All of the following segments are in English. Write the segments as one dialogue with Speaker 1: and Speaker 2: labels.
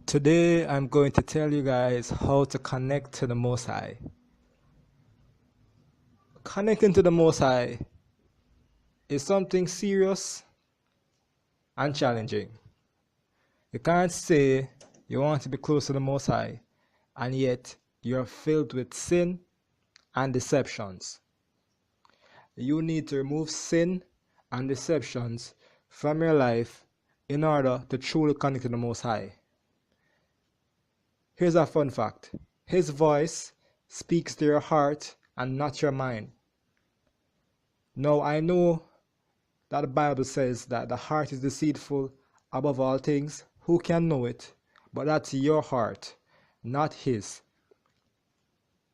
Speaker 1: Today I'm going to tell you guys how to connect to the Most High. Connecting to the Most High is something serious and challenging. You can't say you want to be close to the Most High and yet you're filled with sin and deceptions. You need to remove sin and deceptions from your life in order to truly connect to the Most High. Here's a fun fact. His voice speaks to your heart and not your mind. Now I know that the Bible says that the heart is deceitful above all things. Who can know it? But that's your heart, not his.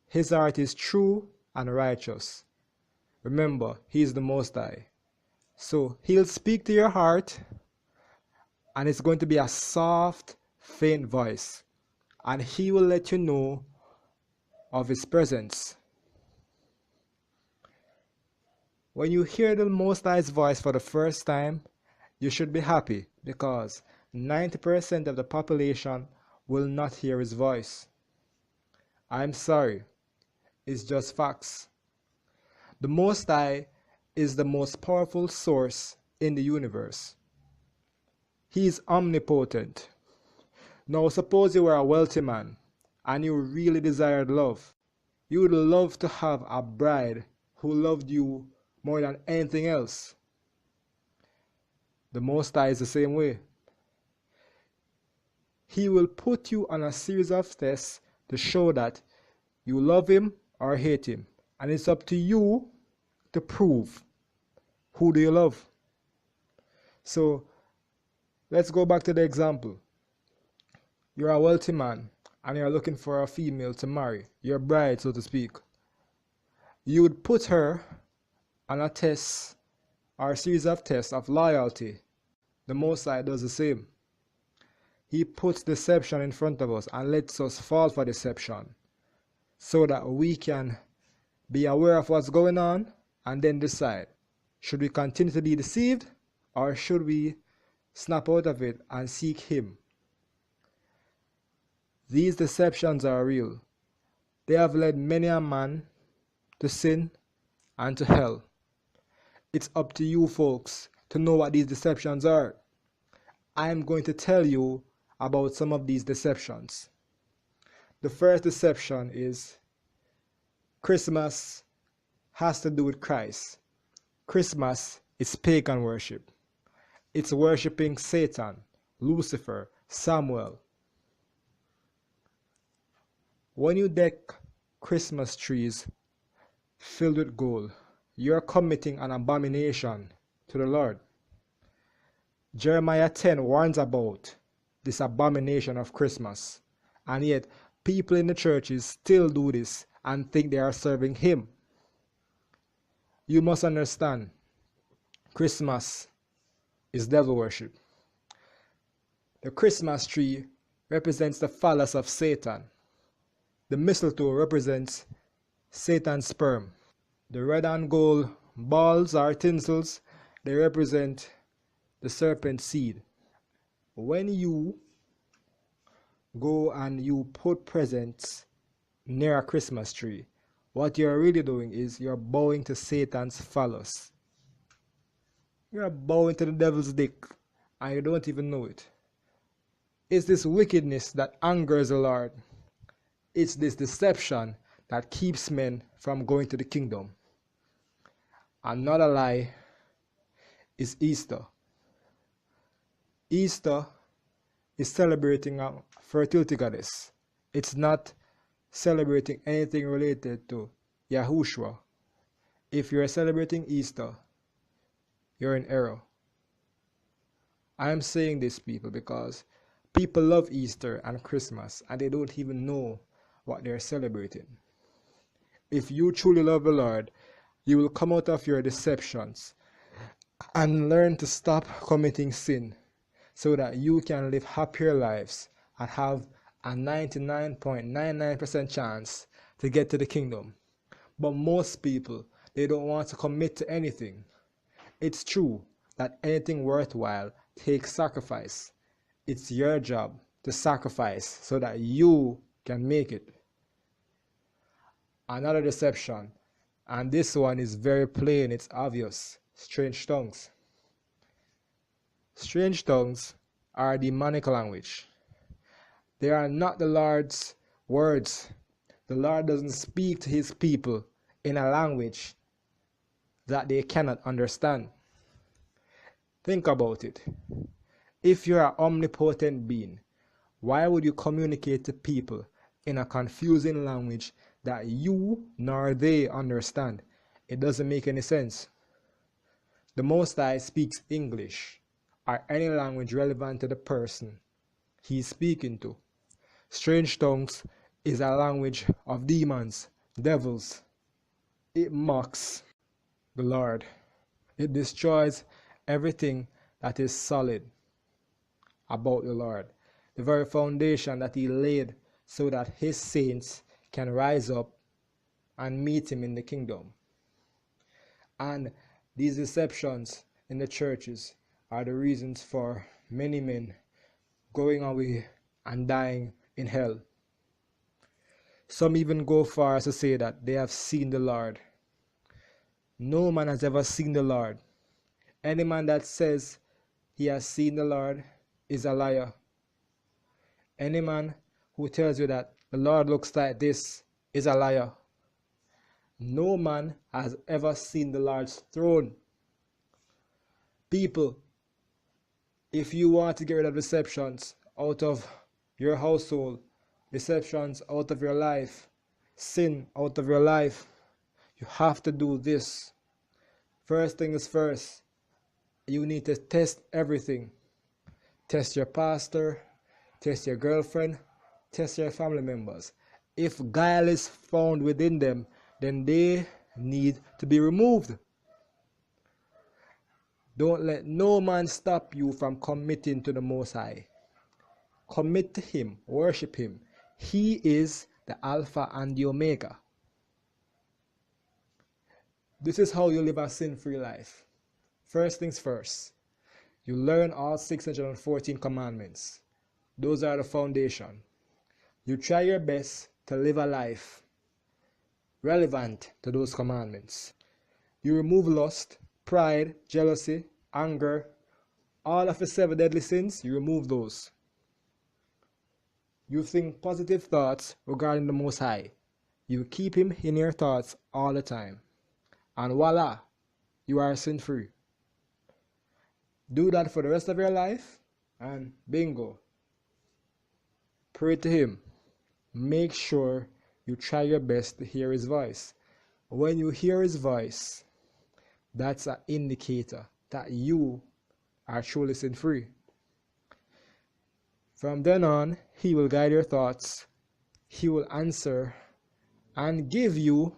Speaker 1: His heart is true and righteous. Remember, he is the Most High. So he'll speak to your heart and it's going to be a soft, faint voice. And he will let you know of his presence. When you hear the Most High's voice for the first time, you should be happy because 90% of the population will not hear his voice. I'm sorry, it's just facts. The Most High is the most powerful source in the universe. He is omnipotent. Now suppose you were a wealthy man and you really desired love. You would love to have a bride who loved you more than anything else. The Most High is the same way. He will put you on a series of tests to show that you love him or hate him. And it's up to you to prove who do you love. So let's go back to the example. You're a wealthy man and you're looking for a female to marry, your bride so to speak. You would put her on a test or a series of tests of loyalty. The Most High does the same. He puts deception in front of us and lets us fall for deception so that we can be aware of what's going on and then decide, should we continue to be deceived or should we snap out of it and seek him? These deceptions are real. They have led many a man to sin and to hell. It's up to you folks to know what these deceptions are. I'm going to tell you about some of these deceptions. The first deception is Christmas has to do with Christ. Christmas is pagan worship. It's worshiping Satan, Lucifer, Samuel. When you deck Christmas trees filled with gold, you're committing an abomination to the Lord. Jeremiah 10 warns about this abomination of Christmas, and yet people in the churches still do this and think they are serving him. You must understand, Christmas is devil worship. The Christmas tree represents the phallus of Satan. The mistletoe represents Satan's sperm. The red and gold balls or tinsels, they represent the serpent's seed. When you go and you put presents near a Christmas tree, what you're really doing is you're bowing to Satan's phallus. You're bowing to the devil's dick and you don't even know it. It's this wickedness that angers the Lord. It's this deception that keeps men from going to the kingdom. Another lie is Easter. Easter is celebrating a fertility goddess. It's not celebrating anything related to Yahushua. If you're celebrating Easter, you're in error. I'm saying this, people, because people love Easter and Christmas and they don't even know what they're celebrating. If you truly love the Lord, you will come out of your deceptions and learn to stop committing sin so that you can live happier lives and have a 99.99% chance to get to the kingdom. But most people, they don't want to commit to anything. It's true that anything worthwhile takes sacrifice. It's your job to sacrifice so that you can make it. Another deception, and this one is very plain, it's obvious. Strange tongues. Strange tongues are a demonic language. They are not the Lord's words. The Lord doesn't speak to his people in a language that they cannot understand. Think about it. If you're an omnipotent being, why would you communicate to people in a confusing language that you nor they understand? It doesn't make any sense. The Most High speaks English or any language relevant to the person he's speaking to. Strange tongues is a language of demons, devils. It mocks the Lord. It destroys everything that is solid about the Lord, the very foundation that he laid so that his saints can rise up and meet him in the kingdom. And these deceptions in the churches are the reasons for many men going away and dying in hell. Some even go far as to say that they have seen the Lord. No man has ever seen the Lord. Any man that says he has seen the Lord is a liar. Any man who tells you that the Lord looks like this is a liar. No man has ever seen the Lord's throne. People, if you want to get rid of deceptions out of your household, deceptions out of your life, sin out of your life, you have to do this. First thing is first, you need to test everything. Test your pastor, test your girlfriend, test your family members. If guile is found within them, then they need to be removed. Don't let no man stop you from committing to the Most High. Commit to him, worship him. He is the Alpha and the Omega. This is how you live a sin-free life. First things first, you learn all 614 commandments. Those are the foundation. You try your best to live a life relevant to those commandments. You remove lust, pride, jealousy, anger, all of the 7 deadly sins, you remove those. You think positive thoughts regarding the Most High. You keep him in your thoughts all the time. And voila, you are sin-free. Do that for the rest of your life and bingo. Pray to him. Make sure you try your best to hear his voice. When you hear his voice, that's an indicator that you are truly sin-free. From then on, he will guide your thoughts. He will answer and give you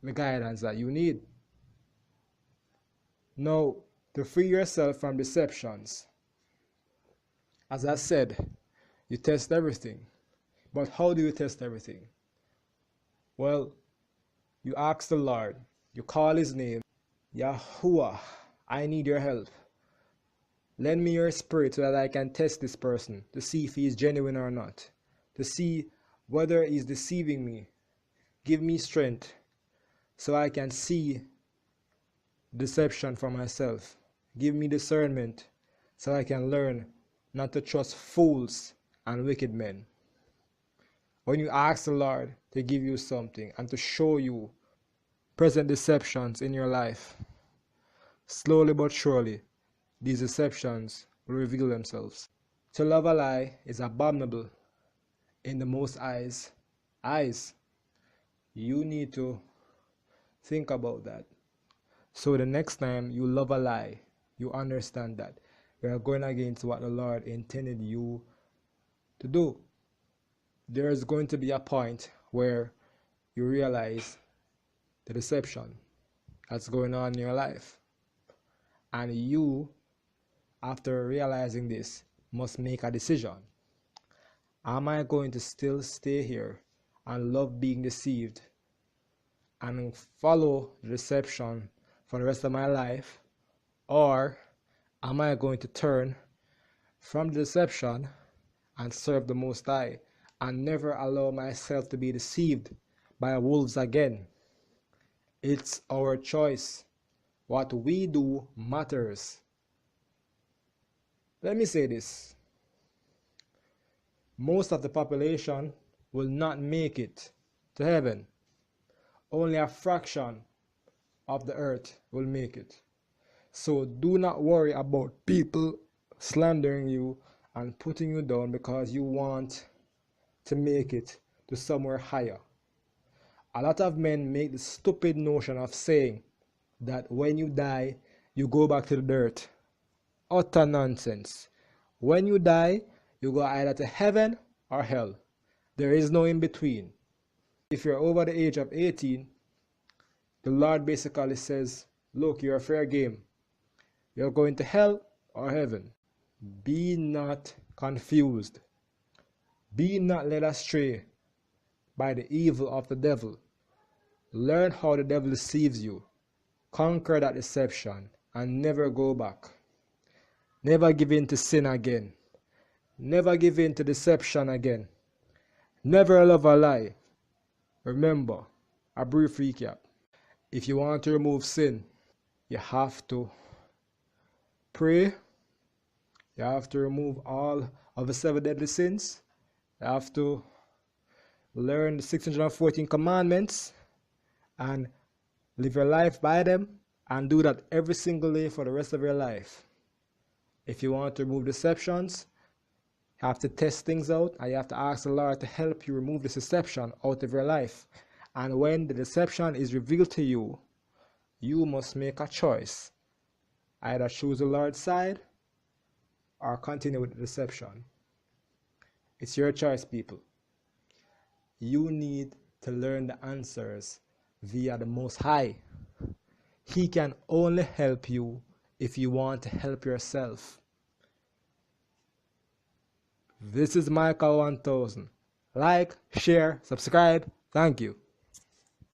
Speaker 1: the guidance that you need. Now, to free yourself from deceptions, as I said, you test everything. But how do you test everything? Well, you ask the Lord, you call his name, Yahuwah, I need your help. Lend me your spirit so that I can test this person to see if he is genuine or not, to see whether he is deceiving me. Give me strength so I can see deception for myself. Give me discernment so I can learn not to trust fools and wicked men. When you ask the Lord to give you something and to show you present deceptions in your life, slowly but surely, these deceptions will reveal themselves. To love a lie is abominable in the Most High's eyes. You need to think about that. So the next time you love a lie, you understand that you are going against what the Lord intended you to do. There is going to be a point where you realize the deception that's going on in your life. And you, after realizing this, must make a decision. Am I going to still stay here and love being deceived and follow the deception for the rest of my life? Or am I going to turn from the deception and serve the Most High, and never allow myself to be deceived by wolves again. It's our choice. What we do matters. Let me say this. Most of the population will not make it to heaven. Only a fraction of the earth will make it. So do not worry about people slandering you and putting you down because you want to make it to somewhere higher. A lot of men make the stupid notion of saying that when you die, you go back to the dirt. Utter nonsense. When you die, you go either to heaven or hell. There is no in between. If you're over the age of 18, the Lord basically says, look, you're fair game. You're going to hell or heaven. Be not confused. Be not led astray by the evil of the devil. Learn how the devil deceives you. Conquer that deception and never go back. Never give in to sin again. Never give in to deception again. Never love a lie. Remember, a brief recap. If you want to remove sin, you have to pray. You have to remove all of the 7 deadly sins. You have to learn the 614 commandments and live your life by them, and do that every single day for the rest of your life. If you want to remove deceptions, you have to test things out, and you have to ask the Lord to help you remove the deception out of your life. And when the deception is revealed to you, you must make a choice. Either choose the Lord's side or continue with the deception. It's your choice, people. You need to learn the answers via the Most High. He can only help you if you want to help yourself. This is Michael 1000. Like, share, subscribe. Thank you.